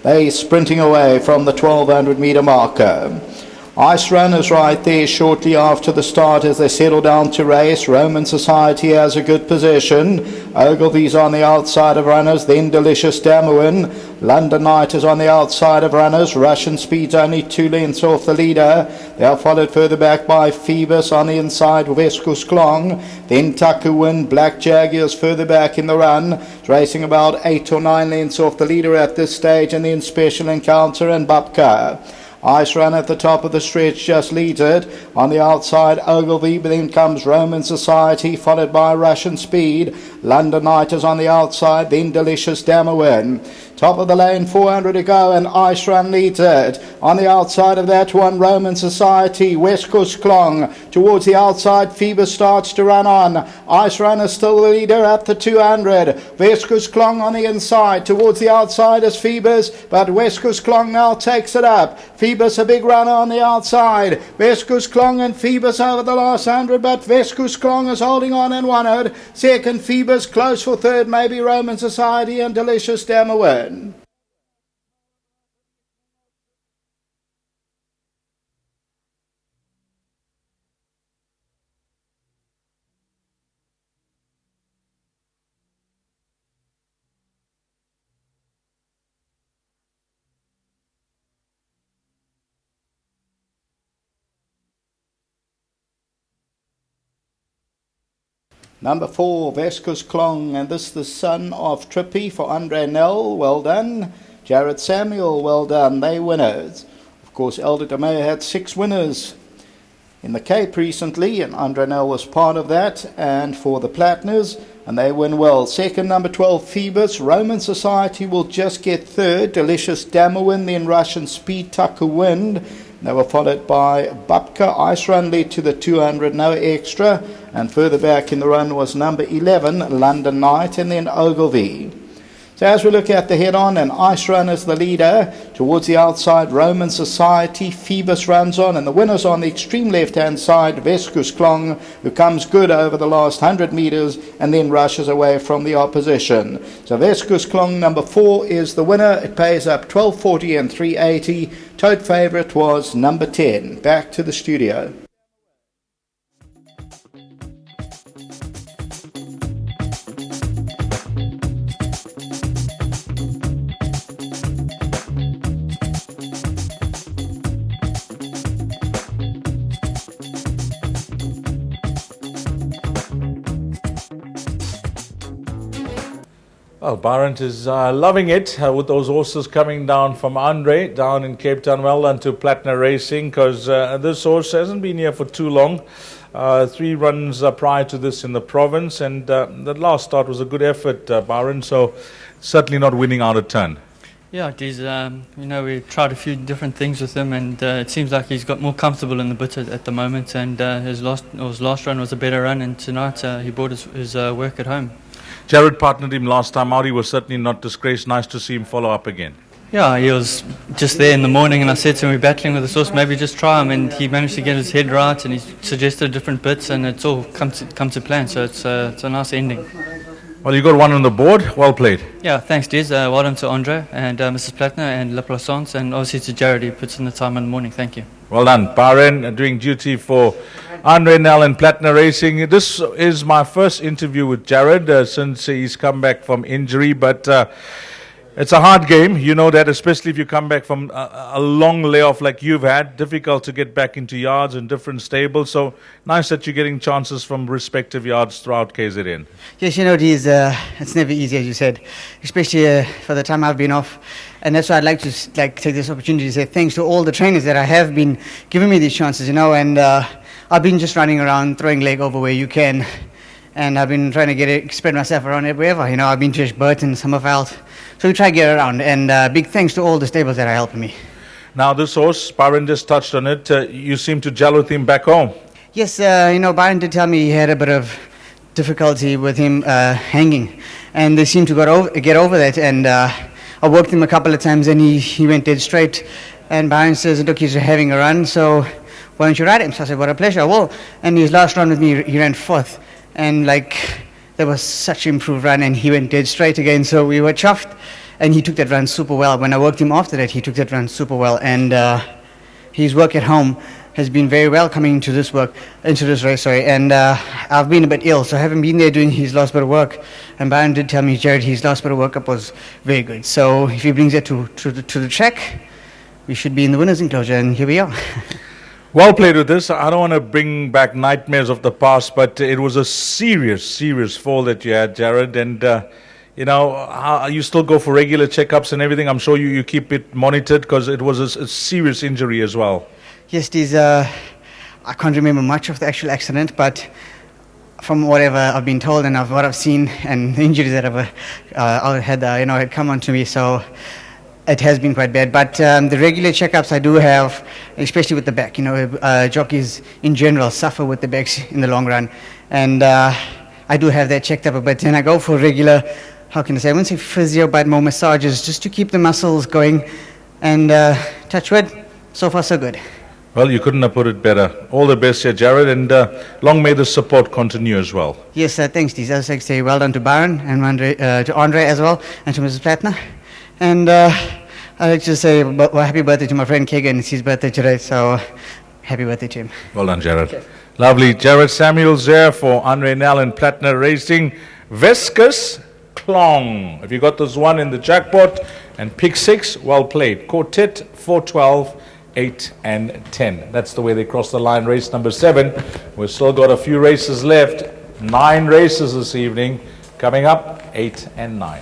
They sprinting away from the 1200 metre marker. Ice Runners right there shortly after the start as they settle down to race. Roman Society has a good position. Ogilvy's on the outside of Runners, then Delicious Damowin. London Knight is on the outside of Runners. Russian Speed's only 2 lengths off the leader. They are followed further back by Phoebus on the inside, WESKUS, KLONG. Then Takuwin, Black Jaguars further back in the run. It's racing about 8 or 9 lengths off the leader at this stage, and then Special Encounter and Babka. Ice Run at the top of the stretch just leads it. On the outside, Ogilvy, but then comes Roman Society, followed by Russian Speed. London Knight is on the outside, then Delicious Damowin. Top of the lane, 400 to go, and Ice Run leads it. On the outside of that one, Roman Society, WESKUS, KLONG. Towards the outside, Phoebus starts to run on. Ice Run is still the leader at the 200. WESKUS, KLONG on the inside. Towards the outside is Phoebus, but WESKUS, KLONG now takes it up. Phoebus a big runner on the outside. WESKUS, KLONG and Phoebus over the last 100, but WESKUS, KLONG is holding on and won it. Second, Phoebus close for third, maybe Roman Society and Delicious Damowin. Number 4, WESKUS, KLONG, and this the son of Trippy for Andre Nell, well done. Jared Samuel, well done, they winners. Of course, Elder DeMeo had 6 winners in the Cape recently, and Andre Nell was part of that, and for the Platiners, and they win well. Second, number 12, Phoebus. Roman Society will just get third. Delicious Damowin, then Russian Speed, Tucker Wind. They were followed by Babka. Ice Run led to the 200, no extra. And further back in the run was number 11, London Knight, and then Ogilvy. So as we look at the head-on, and Ice Run is the leader. Towards the outside, Roman Society, Phoebus runs on, and the winners on the extreme left-hand side, WESKUS, KLONG, who comes good over the last 100 meters and then rushes away from the opposition. So WESKUS, KLONG, number 4, is the winner. It pays up 12.40 and 3.80. Tote favourite was number 10. Back to the studio. Well, Barent is loving it with those horses coming down from Andre down in Cape Town. Well done to Platinum Racing, because this horse hasn't been here for too long. 3 runs prior to this in the province, and the last start was a good effort, Barent, so certainly not winning out of turn. Yeah, it is. We tried a few different things with him, and it seems like he's got more comfortable in the bit at the moment, and his last run was a better run, and tonight he brought his work at home. Jared partnered him last time out. He was certainly not disgraced. Nice to see him follow up again. Yeah, he was just there in the morning, and I said to him, we're battling with the horse, maybe just try him, and he managed to get his head right, and he suggested different bits, and it's all come to plan, so it's a nice ending. Well, you got one on the board. Well played. Yeah, thanks, Des. Well done to Andre and Mrs. Plattner and La Plaisance, and obviously to Jared, who puts in the time in the morning. Thank you. Well done. Bahrain doing duty for Andre Nell and Platinum Racing. This is my first interview with Jared since he's come back from injury, but it's a hard game. You know that, especially if you come back from a long layoff like you've had. Difficult to get back into yards and different stables. So nice that you're getting chances from respective yards throughout KZN. Yes, it's never easy, as you said, especially for the time I've been off. And that's why I'd like to take this opportunity to say thanks to all the trainers that I have been giving me these chances, and I've been just running around, throwing leg over where you can, and I've been trying to spread myself around wherever. I've been to Burton, Summerveld, so we try to get around, and big thanks to all the stables that are helping me. Now this horse, Byron just touched on it, you seem to gel with him back home. Yes, Byron did tell me he had a bit of difficulty with him hanging, and they seemed to get over that, and I worked him a couple of times, and he went dead straight, and Byron says, look, he's having a run, so why don't you ride him? So I said, what a pleasure, I will. And his last run with me, he ran 4th, and there was such an improved run, and he went dead straight again, so we were chuffed. and he took that run super well. When I worked him after that, he took that run super well, and his work at home has been very well coming into this race, sorry. And I've been a bit ill, so I haven't been there doing his last bit of work. And Byron did tell me, Jared, his last bit of workup was very good. So if he brings it to the track, we should be in the winners' enclosure, and here we are. Well played with this. I don't want to bring back nightmares of the past, but it was a serious fall that you had, Jared. And, you still go for regular checkups and everything. I'm sure you keep it monitored because it was a serious injury as well. Yes, I can't remember much of the actual accident, but from whatever I've been told and what I've seen and the injuries that I've had come onto me, so it has been quite bad. But the regular checkups I do have, especially with the back, jockeys in general suffer with the backs in the long run, and I do have that checked up. But then I go for regular, how can I say, I wouldn't say physio, but more massages, just to keep the muscles going, and touch wood, so far so good. Well, you couldn't have put it better. All the best here, Jared, and long may the support continue as well. Yes, thanks, Deez. I would like to say well done to Byron and to Andre as well, and to Mrs. Plattner. And I'd like to say happy birthday to my friend Kegan. It's his birthday today, so happy birthday to him. Well done, Jared. Okay. Lovely. Jared Samuels there for Andre Nel and Plattner Racing. WESKUS, KLONG. Have you got this one in the jackpot? And pick 6, well played. Quartet, 412. 8 and 10. That's the way they cross the line. Race number 7. We've still got a few races left. 9 races this evening. Coming up, 8 and 9.